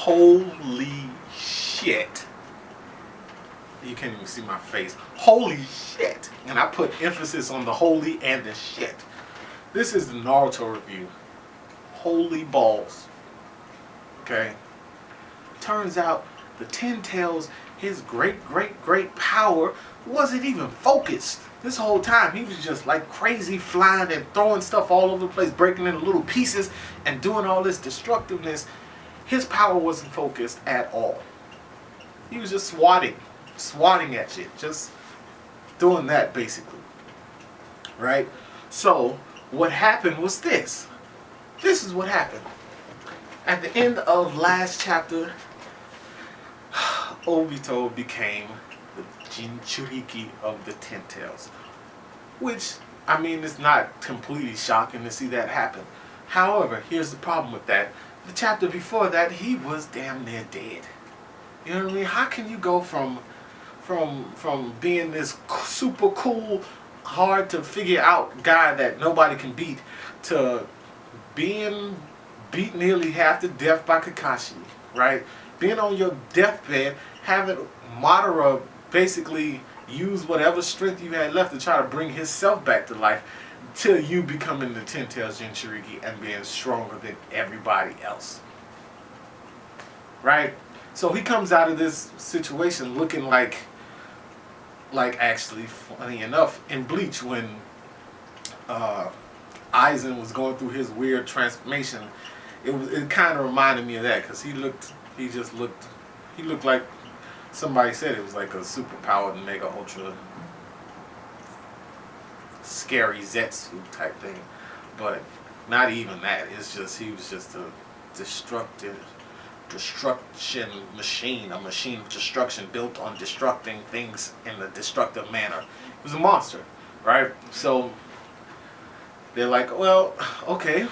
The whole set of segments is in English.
Holy shit. You can't even see my face. Holy shit. And I put emphasis on the holy and the shit. This is the Naruto review. Holy balls. Okay. Turns out the Ten Tails, his great power wasn't even focused. This whole time he was just like crazy, flying and throwing stuff all over the place, breaking into little pieces and doing all this destructiveness. His power wasn't focused at all. He was just swatting at shit, just doing that basically. Right? So what happened was this. This is what happened. At the end of last chapter, Obito became the Jinchuriki of the Ten Tails. Which, I mean, it's not completely shocking to see that happen. However, here's the problem with that. The chapter before that, he was damn near dead. You know what I mean? How can you go from being this super cool, hard to figure out guy that nobody can beat to being beat nearly half to death by Kakashi, right? Being on your deathbed, having Madara basically use whatever strength you had left to try to bring himself back to life, till you becoming the Ten Tails Jinchuriki and being stronger than everybody else. Right? So he comes out of this situation looking like actually, funny enough, in Bleach when Aizen was going through his weird transformation, it kind of reminded me of that, because he looked like somebody said it was like a superpowered mega ultra scary Zetsu type thing, but not even that. It's just he was just a destruction machine, a machine of destruction built on destructing things in a destructive manner. He was a monster, right? So they're like, well, okay,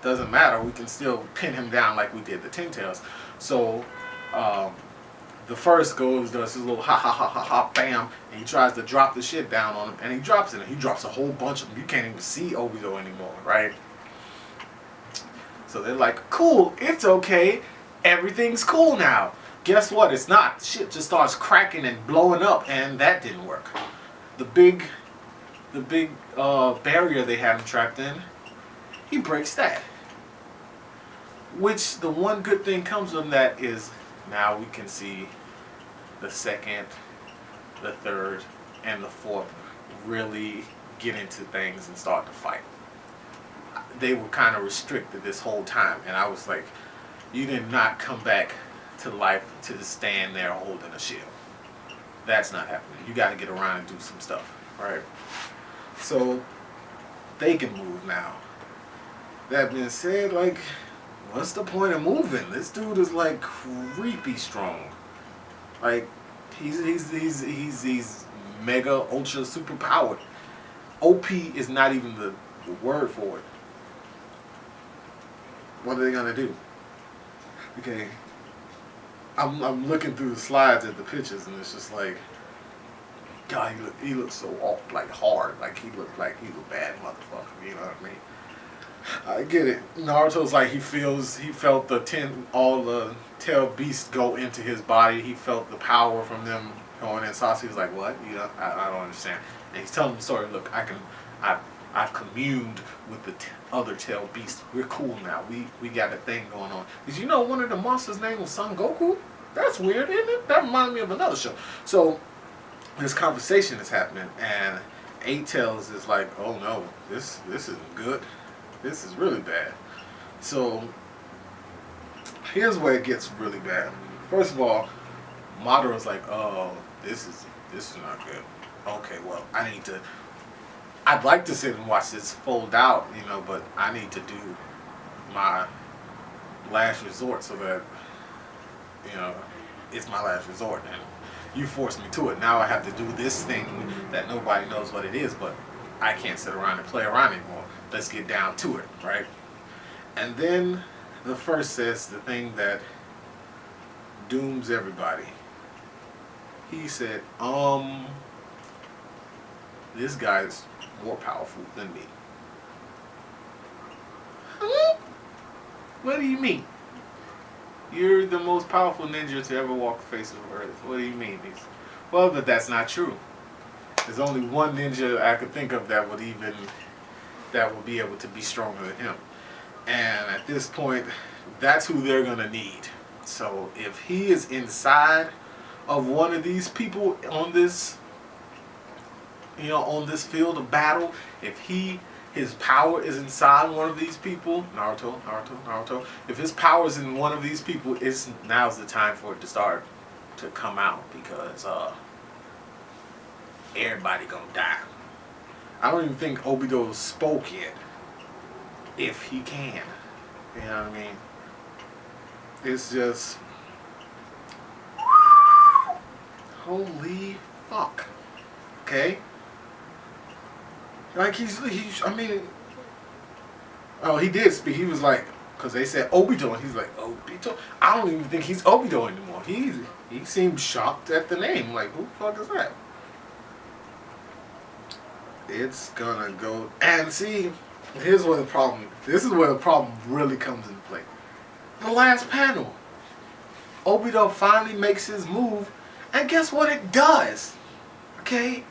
doesn't matter. We can still pin him down like we did the Ten Tails. So the first goes, does his little ha ha ha ha ha bam, and he tries to drop the shit down on him, and he drops it, and he drops a whole bunch of them. You can't even see Obito anymore, right? So they're like, cool, it's okay, everything's cool now. Guess what? It's not. Shit just starts cracking and blowing up, and that didn't work. The big barrier they had him trapped in, he breaks that. Which the one good thing comes from that is now we can see the second, the third, and the fourth really get into things and start to fight. They were kind of restricted this whole time, and I was like, you did not come back to life to stand there holding a shield. That's not happening. You got to get around and do some stuff, right? So they can move now. That being said, like, what's the point of moving? This dude is like creepy strong. Like, he's mega ultra super powered. OP is not even the word for it. What are they gonna do? Okay, I'm looking through the slides at the pictures, and it's just like, God, he looks so like hard. Like he looked bad motherfucker. You know what I mean? I get it. Naruto's like he felt all the tail beasts go into his body. He felt the power from them going in. Sasuke's like, what? You know, I don't understand. And he's telling the story. Look, I've communed with the other tail beasts. We're cool now. We got a thing going on. Did you know one of the monsters' name was Son Goku? That's weird, isn't it? That reminded me of another show. So this conversation is happening, and Eight Tails is like, oh no, this isn't good. This is really bad. So here's where it gets really bad. First of all, Madara's like, oh, this is not good. Okay, well, I'd like to sit and watch this fold out, you know, but I need to do my last resort so that, you know, it's my last resort, and you forced me to it. Now I have to do this thing that nobody knows what it is, but I can't sit around and play around anymore. Let's get down to it, right? And then the first says the thing that dooms everybody. He said, this guy's more powerful than me. What do you mean? You're the most powerful ninja to ever walk the face of the earth. What do you mean? Well, but that's not true. There's only one ninja I could think of that would be able to be stronger than him. And at this point, that's who they're gonna need. So if he is inside of one of these people on this, on this field of battle, if his power is inside one of these people, Naruto. If his power is in one of these people, now's the time for it to start to come out, because everybody gonna die. I don't even think Obito spoke yet. If he can, you know what I mean? It's just holy fuck. Okay. Like he's I mean, oh, he did speak. He was like, because they said Obito, and he's like, Obito? I don't even think he's Obito anymore. He seemed shocked at the name. Like, who the fuck is that? It's gonna go, and see, here's where the problem, this is where the problem really comes into play. The last panel. Obito finally makes his move, and guess what it does? Okay?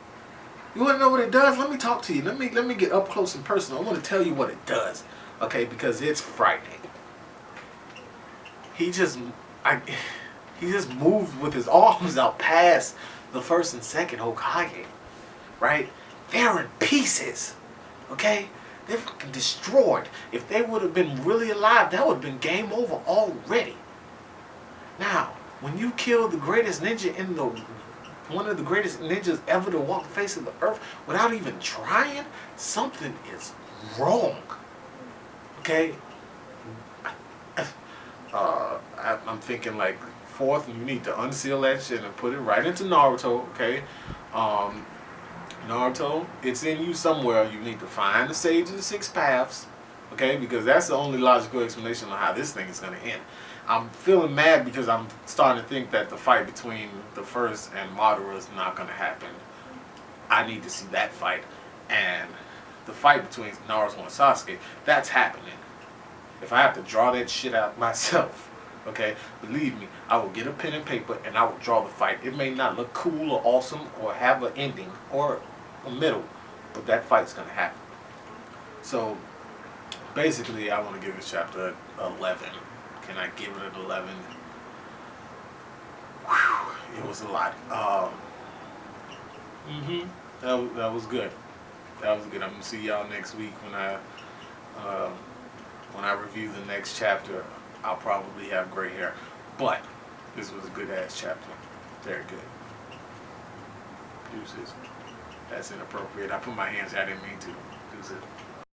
You want to know what it does? Let me talk to you. Let me get up close and personal. I want to tell you what it does. Okay? Because it's frightening. He just moved with his arms out past the first and second Hokage. Right? They're in pieces. Okay? They're fucking destroyed. If they would have been really alive, that would have been game over already. Now, when you kill the greatest ninja one of the greatest ninjas ever to walk the face of the earth without even trying, something is wrong. Okay? I'm thinking like, fourth, you need to unseal that shit and put it right into Naruto, okay? Naruto, it's in you somewhere. You need to find the Sage of the Six Paths, okay? Because that's the only logical explanation of how this thing is going to end. I'm feeling mad because I'm starting to think that the fight between the first and Madara is not going to happen. I need to see that fight. And the fight between Naruto and Sasuke, that's happening. If I have to draw that shit out myself, okay, believe me, I will get a pen and paper and I will draw the fight. It may not look cool or awesome or have an ending or a middle, but that fight's going to happen. So, basically, I want to give this chapter 11. Can I give it an 11? Whew, it was a lot. That was good. That was good. I'm going to see y'all next week when I review the next chapter. I'll probably have gray hair. But this was a good ass chapter. Very good. Deuces. That's inappropriate. I put my hands here. I didn't mean to. Deuces.